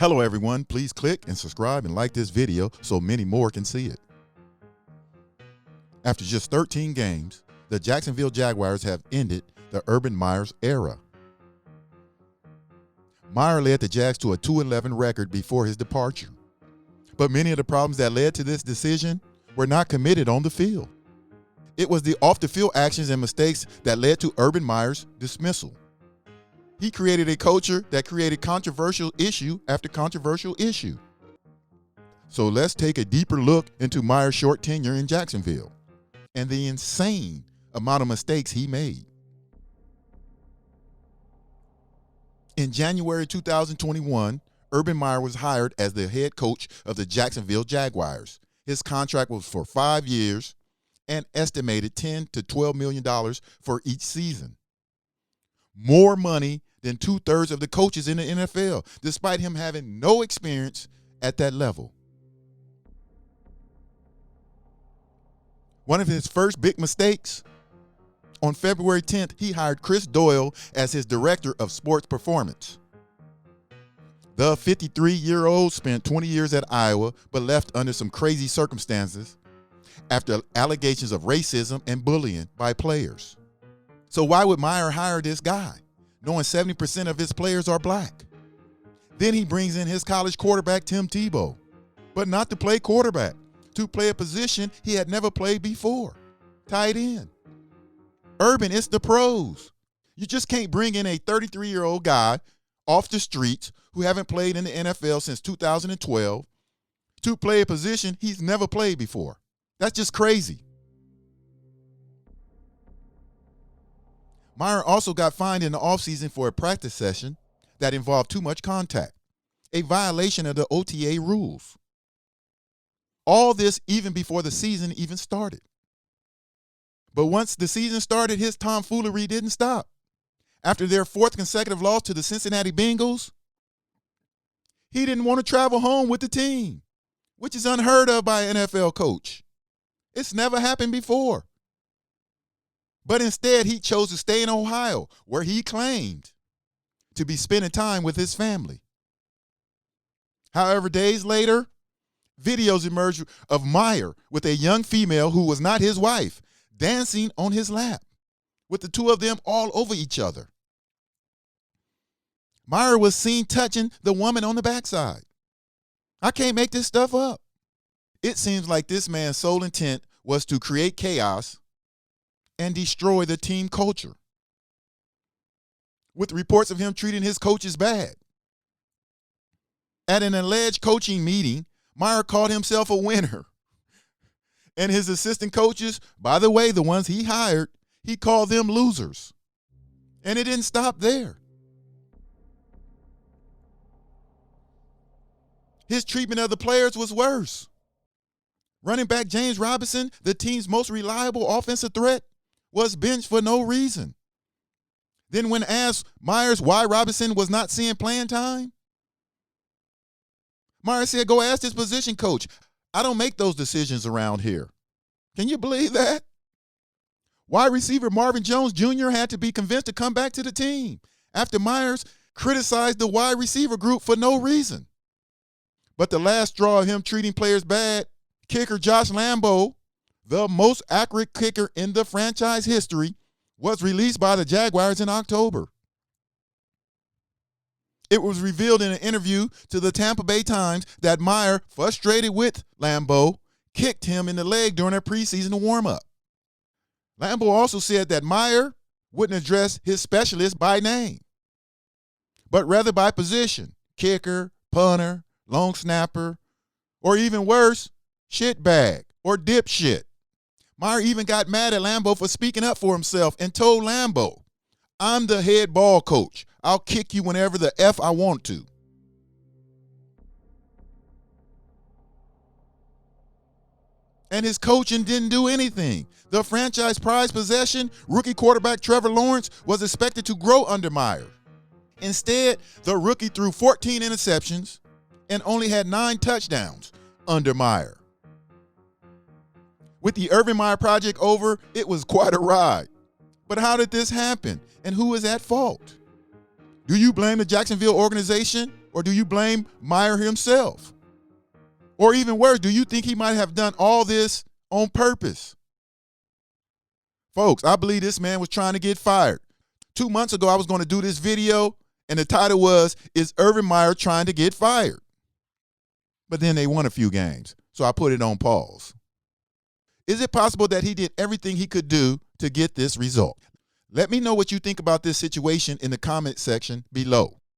Hello everyone, please click and subscribe and like this video so many more can see it. After just 13 games, the Jacksonville Jaguars have ended the Urban Meyer's era. Meyer led the Jags to a 2-11 record before his departure. But many of the problems that led to this decision were not committed on the field. It was the off-the-field actions and mistakes that led to Urban Meyer's dismissal. He created a culture that created controversial issue after controversial issue. So let's take a deeper look into Meyer's short tenure in Jacksonville and the insane amount of mistakes he made. In January 2021, Urban Meyer was hired as the head coach of the Jacksonville Jaguars. His contract was for 5 years and estimated $10 to $12 million for each season. More money than 2/3 of the coaches in the NFL, despite him having no experience at that level. One of his first big mistakes, on February 10th, he hired Chris Doyle as his director of sports performance. The 53-year-old spent 20 years at Iowa, but left under some crazy circumstances after allegations of racism and bullying by players. So why would Meyer hire this guy, knowing 70% of his players are black? Then he brings in his college quarterback, Tim Tebow, but not to play quarterback, to play a position he had never played before, tight end. Urban, it's the pros. You just can't bring in a 33-year-old guy off the streets who haven't played in the NFL since 2012 to play a position he's never played before. That's just crazy. Meyer also got fined in the offseason for a practice session that involved too much contact, a violation of the OTA rules. All this even before the season even started. But once the season started, his tomfoolery didn't stop. After their 4th consecutive loss to the Cincinnati Bengals, he didn't want to travel home with the team, which is unheard of by an NFL coach. It's never happened before. But instead, he chose to stay in Ohio, where he claimed to be spending time with his family. However, days later, videos emerged of Meyer with a young female who was not his wife, dancing on his lap, with the two of them all over each other. Meyer was seen touching the woman on the backside. I can't make this stuff up. It seems like this man's sole intent was to create chaos and destroy the team culture, with reports of him treating his coaches bad. At an alleged coaching meeting, Meyer called himself a winner. And his assistant coaches, by the way, the ones he hired, he called them losers. And it didn't stop there. His treatment of the players was worse. Running back James Robinson, the team's most reliable offensive threat, was benched for no reason. Then when asked Myers why Robinson was not seeing playing time, Meyer said, "Go ask his position coach. I don't make those decisions around here." Can you believe that? Wide receiver Marvin Jones Jr. had to be convinced to come back to the team after Myers criticized the wide receiver group for no reason. But the last straw of him treating players bad, kicker Josh Lambo, the most accurate kicker in the franchise history, was released by the Jaguars in October. It was revealed in an interview to the Tampa Bay Times that Meyer, frustrated with Lambo, kicked him in the leg during a preseason warm-up. Lambo also said that Meyer wouldn't address his specialist by name, but rather by position: kicker, punter, long snapper, or even worse, shitbag or dipshit. Meyer even got mad at Lambo for speaking up for himself and told Lambo, "I'm the head ball coach. I'll kick you whenever the F I want to." And his coaching didn't do anything. The franchise prized possession, rookie quarterback Trevor Lawrence, was expected to grow under Meyer. Instead, the rookie threw 14 interceptions and only had 9 touchdowns under Meyer. With the Urban Meyer project over, it was quite a ride. But how did this happen, and who is at fault? Do you blame the Jacksonville organization Or do you blame Meyer himself? Or even worse, do you think he might have done all this on purpose? Folks, I believe this man was trying to get fired. 2 months ago, I was going to do this video, and the title was, "Is Urban Meyer trying to get fired?" But then they won a few games, so I put it on pause. Is it possible that he did everything he could do to get this result? Let me know what you think about this situation in the comment section below.